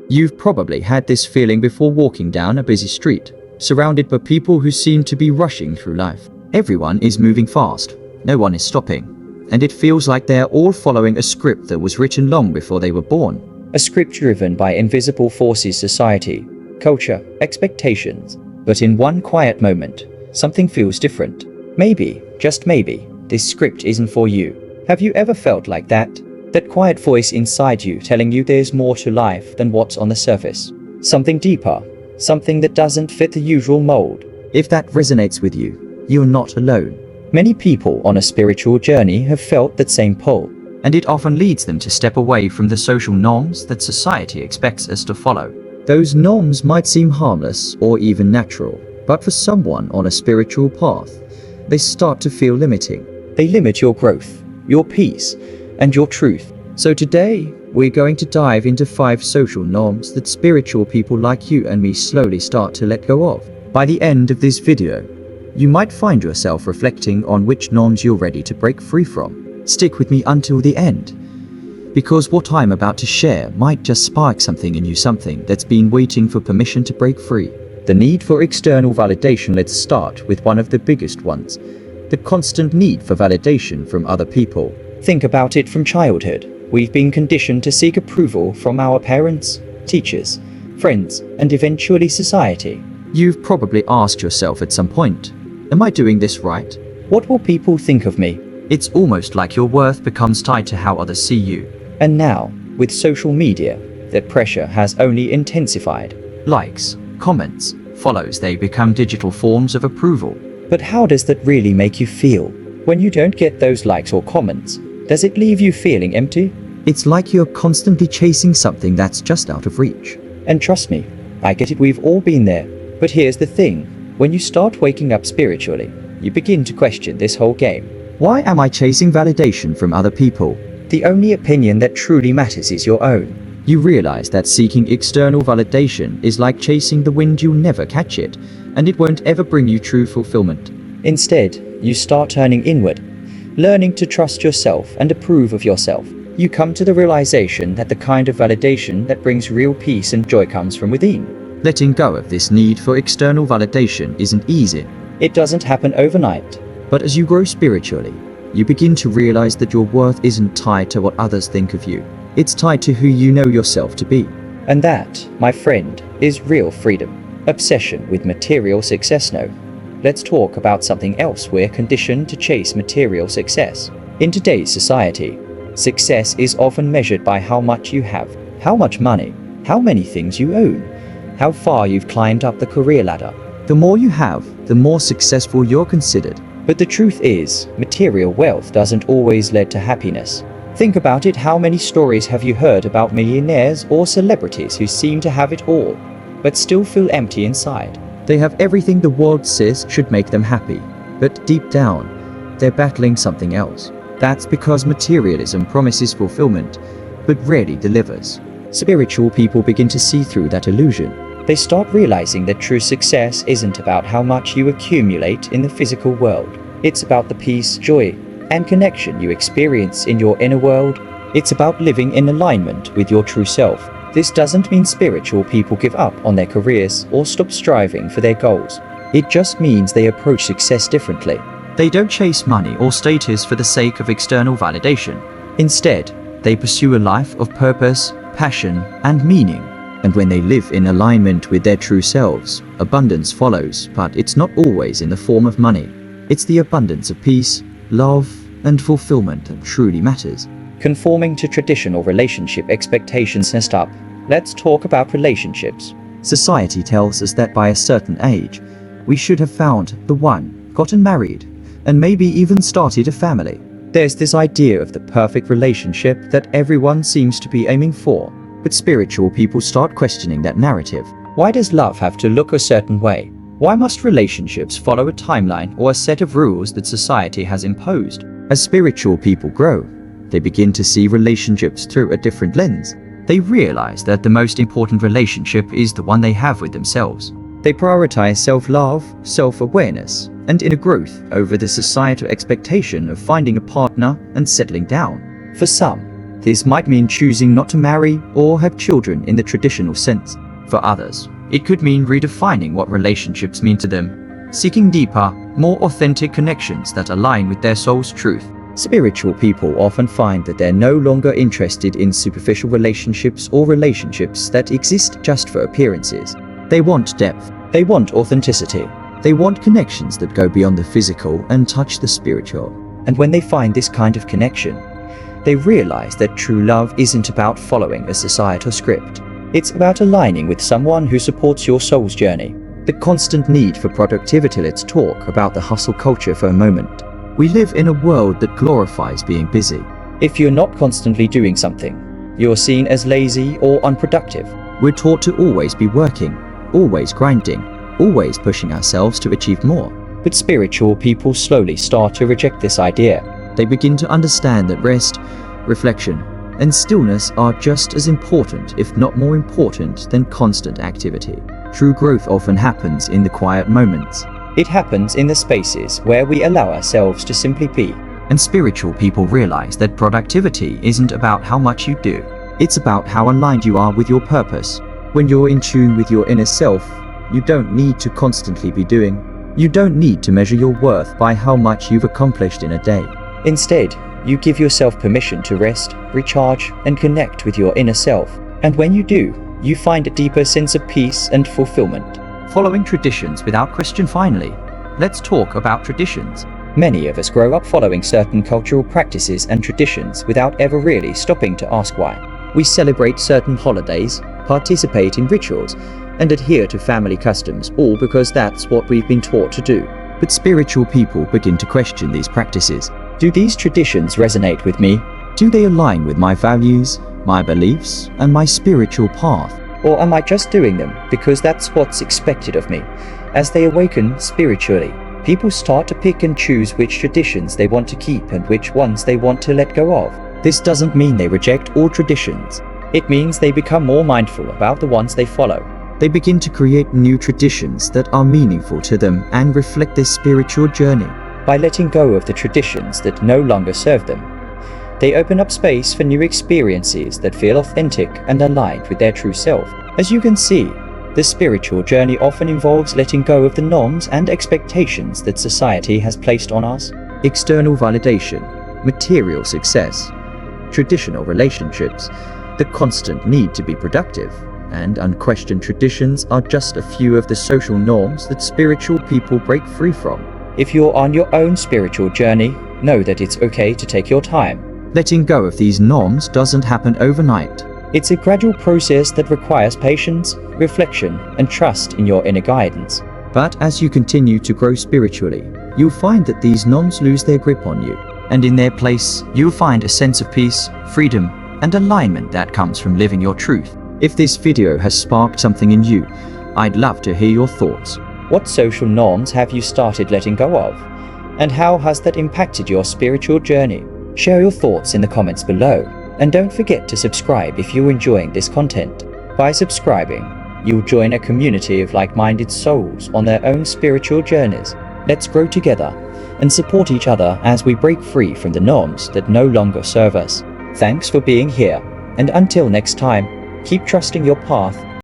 You've probably had this feeling before walking down a busy street, surrounded by people who seem to be rushing through life. Everyone is moving fast, no one is stopping, and it feels like they're all following a script that was written long before they were born. A script driven by invisible forces: society, culture, expectations. But in one quiet moment, something feels different. Maybe, just maybe, this script isn't for you. Have you ever felt like that? That quiet voice inside you telling you there's more to life than what's on the surface. Something deeper, something that doesn't fit the usual mold. If that resonates with you, you're not alone. Many people on a spiritual journey have felt that same pull, and it often leads them to step away from the social norms that society expects us to follow. Those norms might seem harmless or even natural, but for someone on a spiritual path, they start to feel limiting. They limit your growth, your peace, and your truth. So today, we're going to dive into 5 social norms that spiritual people like you and me slowly start to let go of. By the end of this video, you might find yourself reflecting on which norms you're ready to break free from. Stick with me until the end, because what I'm about to share might just spark something in you, something that's been waiting for permission to break free. The need for external validation. Let's start with one of the biggest ones: the constant need for validation from other people. Think about it. From childhood, we've been conditioned to seek approval from our parents, teachers, friends, and eventually society. You've probably asked yourself at some point, am I doing this right? What will people think of me? It's almost like your worth becomes tied to how others see you. And now, with social media, that pressure has only intensified. Likes, comments, follows, they become digital forms of approval. But how does that really make you feel? When you don't get those likes or comments, does it leave you feeling empty? It's like you're constantly chasing something that's just out of reach. And trust me, I get it, we've all been there. But here's the thing, when you start waking up spiritually, you begin to question this whole game. Why am I chasing validation from other people? The only opinion that truly matters is your own. You realize that seeking external validation is like chasing the wind. You'll never catch it, and it won't ever bring you true fulfillment. Instead, you start turning inward, learning to trust yourself and approve of yourself. You come to the realization that the kind of validation that brings real peace and joy comes from within. Letting go of this need for external validation isn't easy. It doesn't happen overnight. But as you grow spiritually, you begin to realize that your worth isn't tied to what others think of you. It's tied to who you know yourself to be. And that, my friend, is real freedom. Obsession with material success. No. Let's talk about something else. We're conditioned to chase material success. In today's society, success is often measured by how much you have, how much money, how many things you own, how far you've climbed up the career ladder. The more you have, the more successful you're considered. But the truth is, material wealth doesn't always lead to happiness. Think about it. How many stories have you heard about millionaires or celebrities who seem to have it all, but still feel empty inside? They have everything the world says should make them happy, but deep down, they're battling something else. That's because materialism promises fulfillment, but rarely delivers. Spiritual people begin to see through that illusion. They start realizing that true success isn't about how much you accumulate in the physical world. It's about the peace, joy, and connection you experience in your inner world. It's about living in alignment with your true self. This doesn't mean spiritual people give up on their careers or stop striving for their goals. It just means they approach success differently. They don't chase money or status for the sake of external validation. Instead, they pursue a life of purpose, passion, and meaning. And when they live in alignment with their true selves, abundance follows, but it's not always in the form of money. It's the abundance of peace, love, and fulfillment that truly matters. Conforming to traditional relationship expectations. Next up, let's talk about relationships. Society tells us that by a certain age, we should have found the one, gotten married, and maybe even started a family. There's this idea of the perfect relationship that everyone seems to be aiming for. But spiritual people start questioning that narrative. Why does love have to look a certain way? Why must relationships follow a timeline or a set of rules that society has imposed? As spiritual people grow, they begin to see relationships through a different lens. They realize that the most important relationship is the one they have with themselves. They prioritize self-love, self-awareness, and inner growth over the societal expectation of finding a partner and settling down. For some, This might mean choosing not to marry or have children in the traditional sense. For others, it could mean redefining what relationships mean to them, seeking deeper, more authentic connections that align with their soul's truth. Spiritual people often find that they're no longer interested in superficial relationships or relationships that exist just for appearances. They want depth. They want authenticity. They want connections that go beyond the physical and touch the spiritual. And when they find this kind of connection, they realize that true love isn't about following a societal script. It's about aligning with someone who supports your soul's journey. The constant need for productivity. Let's talk about the hustle culture for a moment. We live in a world that glorifies being busy. If you're not constantly doing something, you're seen as lazy or unproductive. We're taught to always be working, always grinding, always pushing ourselves to achieve more. But spiritual people slowly start to reject this idea. They begin to understand that rest, reflection, and stillness are just as important, if not more important, than constant activity. True growth often happens in the quiet moments. It happens in the spaces where we allow ourselves to simply be. And spiritual people realize that productivity isn't about how much you do. It's about how aligned you are with your purpose. When you're in tune with your inner self, you don't need to constantly be doing. You don't need to measure your worth by how much you've accomplished in a day. Instead, you give yourself permission to rest, recharge, and connect with your inner self. And when you do, you find a deeper sense of peace and fulfillment. Following traditions without question. Finally, let's talk about traditions. Many of us grow up following certain cultural practices and traditions without ever really stopping to ask why. We celebrate certain holidays, participate in rituals, and adhere to family customs, all because that's what we've been taught to do. But spiritual people begin to question these practices. Do these traditions resonate with me? Do they align with my values, my beliefs, and my spiritual path? Or am I just doing them because that's what's expected of me? As they awaken spiritually, people start to pick and choose which traditions they want to keep and which ones they want to let go of. This doesn't mean they reject all traditions. It means they become more mindful about the ones they follow. They begin to create new traditions that are meaningful to them and reflect their spiritual journey. By letting go of the traditions that no longer serve them, they open up space for new experiences that feel authentic and aligned with their true self. As you can see, the spiritual journey often involves letting go of the norms and expectations that society has placed on us. External validation, material success, traditional relationships, the constant need to be productive, and unquestioned traditions are just a few of the social norms that spiritual people break free from. If you're on your own spiritual journey, know that it's okay to take your time. Letting go of these norms doesn't happen overnight. It's a gradual process that requires patience, reflection, and trust in your inner guidance. But as you continue to grow spiritually, you'll find that these norms lose their grip on you. And in their place, you'll find a sense of peace, freedom, and alignment that comes from living your truth. If this video has sparked something in you, I'd love to hear your thoughts. What social norms have you started letting go of? And how has that impacted your spiritual journey? Share your thoughts in the comments below, and don't forget to subscribe if you're enjoying this content. By subscribing, you'll join a community of like-minded souls on their own spiritual journeys. Let's grow together and support each other as we break free from the norms that no longer serve us. Thanks for being here, and until next time, keep trusting your path